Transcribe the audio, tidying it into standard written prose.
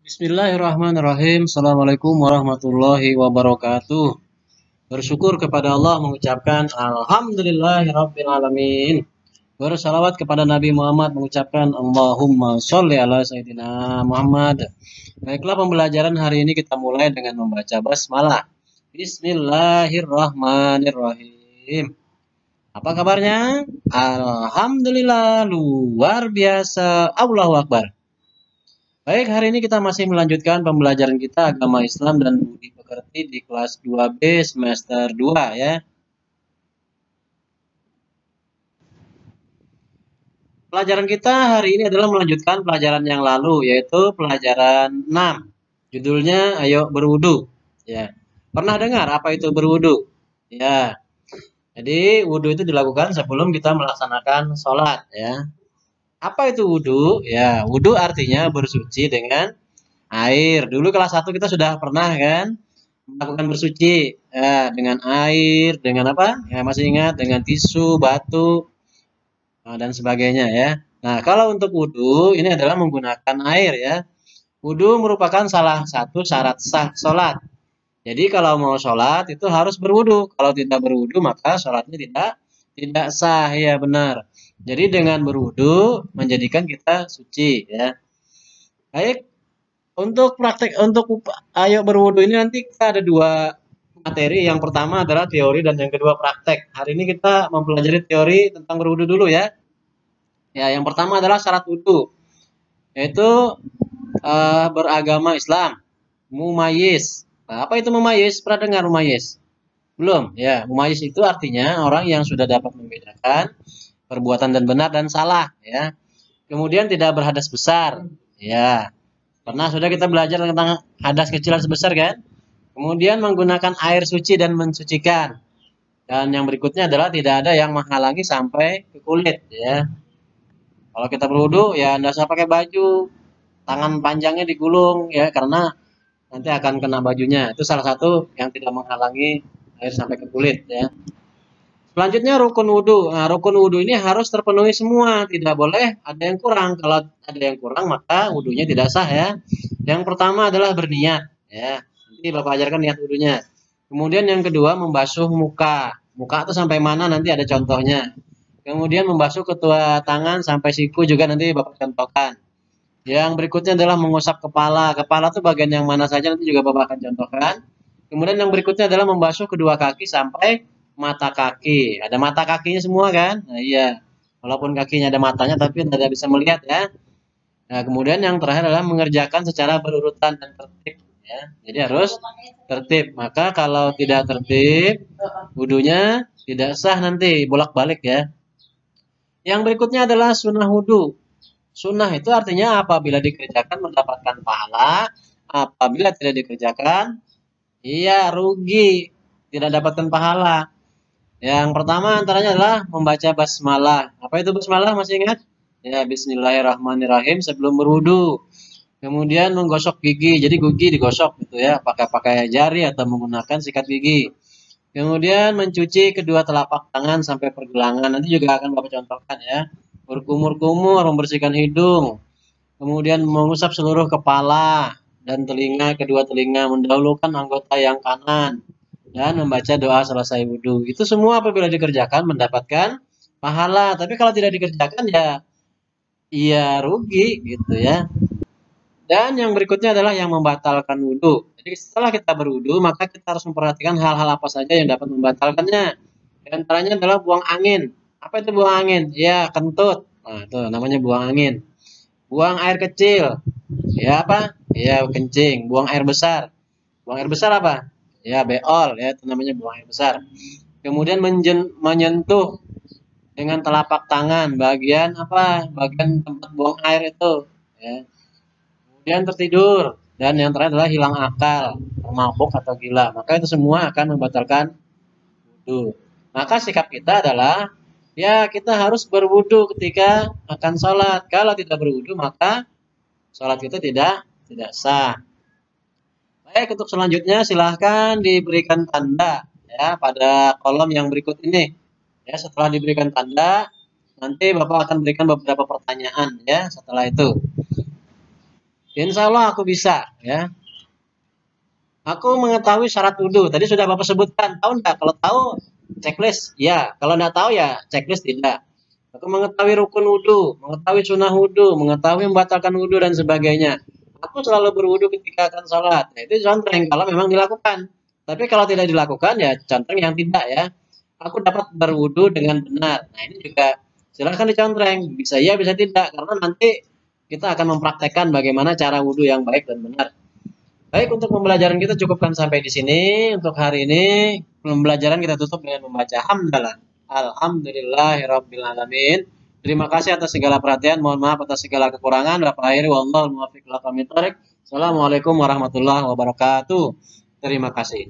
Bismillahirrahmanirrahim. Assalamualaikum warahmatullahi wabarakatuh. Bersyukur kepada Allah mengucapkan Alhamdulillahirabbil alamin. Bersalawat kepada Nabi Muhammad mengucapkan Allahumma sholli ala Sayyidina Muhammad. Baiklah, pembelajaran hari ini kita mulai dengan membaca basmalah. Bismillahirrahmanirrahim. Apa kabarnya? Alhamdulillah, luar biasa. Allahu Akbar. Baik, hari ini kita masih melanjutkan pembelajaran kita agama Islam dan budi pekerti di kelas 2B semester 2 ya. Pelajaran kita hari ini adalah melanjutkan pelajaran yang lalu, yaitu pelajaran 6. Judulnya Ayo Berwudu ya. Pernah dengar apa itu berwudu? Ya. Jadi wudu itu dilakukan sebelum kita melaksanakan sholat ya. Apa itu wudhu? Ya, wudhu artinya bersuci dengan air. Dulu kelas 1 kita sudah pernah kan melakukan bersuci ya, dengan air, dengan apa? Ya, masih ingat, dengan tisu, batu, dan sebagainya ya. Nah, kalau untuk wudhu ini adalah menggunakan air ya. Wudhu merupakan salah satu syarat sah sholat. Jadi kalau mau sholat itu harus berwudhu. Kalau tidak berwudhu maka sholatnya tidak sah ya, benar. Jadi dengan berwudu menjadikan kita suci ya. Baik, untuk praktek untuk ayo berwudu ini nanti kita ada dua materi. Yang pertama adalah teori dan yang kedua praktek. Hari ini kita mempelajari teori tentang berwudu dulu ya. Ya, yang pertama adalah syarat wudu, yaitu beragama Islam, mumayyiz. Nah, apa itu mumayyiz? Pernah dengar mumayyiz? Belum? Ya, mumayyiz itu artinya orang yang sudah dapat membedakan perbuatan dan benar dan salah ya. Kemudian tidak berhadas besar ya. Sudah kita belajar tentang hadas kecil dan sebesar kan? Kemudian menggunakan air suci dan mensucikan. Dan yang berikutnya adalah tidak ada yang menghalangi sampai ke kulit ya. Kalau kita berwudu ya tidak usah pakai baju, tangan panjangnya digulung ya, karena nanti akan kena bajunya. Itu salah satu yang tidak menghalangi air sampai ke kulit ya. Selanjutnya rukun wudhu. Nah, rukun wudhu ini harus terpenuhi semua, tidak boleh ada yang kurang. Kalau ada yang kurang maka wudhunya tidak sah ya. Yang pertama adalah berniat ya. Nanti Bapak ajarkan niat wudhunya. Kemudian yang kedua membasuh muka. Muka itu sampai mana nanti ada contohnya. Kemudian membasuh kedua tangan sampai siku juga nanti Bapak contohkan. Yang berikutnya adalah mengusap kepala. Kepala itu bagian yang mana saja nanti juga Bapak akan contohkan. Kemudian yang berikutnya adalah membasuh kedua kaki sampai mata kaki. Ada mata kakinya semua kan? Nah, iya. Walaupun kakinya ada matanya tapi tidak bisa melihat ya. Nah, kemudian yang terakhir adalah mengerjakan secara berurutan dan tertib ya. Jadi harus tertib. Maka kalau tidak tertib, wudunya tidak sah, nanti bolak-balik ya. Yang berikutnya adalah sunnah wudu. Sunnah itu artinya apabila dikerjakan mendapatkan pahala, apabila tidak dikerjakan, iya rugi, tidak dapatkan pahala. Yang pertama antaranya adalah membaca basmalah. Apa itu basmalah, masih ingat? Ya, bismillahirrahmanirrahim sebelum berwudu. Kemudian menggosok gigi. Jadi gigi digosok gitu ya, pakai jari atau menggunakan sikat gigi. Kemudian mencuci kedua telapak tangan sampai pergelangan. Nanti juga akan Bapak contohkan ya. Berkumur-kumur, membersihkan hidung. Kemudian mengusap seluruh kepala dan telinga, kedua telinga, mendahulukan anggota yang kanan. Dan membaca doa selesai wudhu. Itu semua apabila dikerjakan mendapatkan pahala. Tapi kalau tidak dikerjakan ya rugi gitu ya. Dan yang berikutnya adalah yang membatalkan wudhu. Jadi setelah kita berwudhu maka kita harus memperhatikan hal-hal apa saja yang dapat membatalkannya. Di antaranya adalah buang angin. Apa itu buang angin? Ya, kentut. Nah, itu namanya buang angin. Buang air kecil. Ya apa? Ya, kencing. Buang air besar. Buang air besar apa? Ya, beol ya, itu namanya buang air besar. Kemudian menyentuh dengan telapak tangan bagian apa? Bagian tempat buang air itu ya. Kemudian tertidur, dan yang terakhir adalah hilang akal, mabuk atau gila. Maka itu semua akan membatalkan wudu. Maka sikap kita adalah ya kita harus berwudu ketika akan sholat. Kalau tidak berwudu maka sholat kita tidak sah. Baik, untuk selanjutnya silahkan diberikan tanda ya pada kolom yang berikut ini. Ya, setelah diberikan tanda, nanti Bapak akan berikan beberapa pertanyaan ya setelah itu. Insya Allah aku bisa, ya. Aku mengetahui syarat wudhu. Tadi sudah Bapak sebutkan. Tahu enggak? Kalau tahu, checklist. Ya. Kalau enggak tahu, ya checklist tidak. Aku mengetahui rukun wudhu, mengetahui sunnah wudhu, mengetahui membatalkan wudhu dan sebagainya. Aku selalu berwudhu ketika akan sholat. Nah, itu contreng kalau memang dilakukan. Tapi kalau tidak dilakukan, ya contreng yang tidak, ya. Aku dapat berwudhu dengan benar. Nah, ini juga silahkan dicontreng. Bisa iya, bisa tidak. Karena nanti kita akan mempraktekkan bagaimana cara wudhu yang baik dan benar. Baik, untuk pembelajaran kita cukupkan sampai di sini. Untuk hari ini, pembelajaran kita tutup dengan membaca hamdalah. Alhamdulillahirabbil alamin. Terima kasih atas segala perhatian. Mohon maaf atas segala kekurangan. Wa akhiri wallahul muwaffiq ila aqwamit thoriq. Assalamualaikum warahmatullahi wabarakatuh. Terima kasih.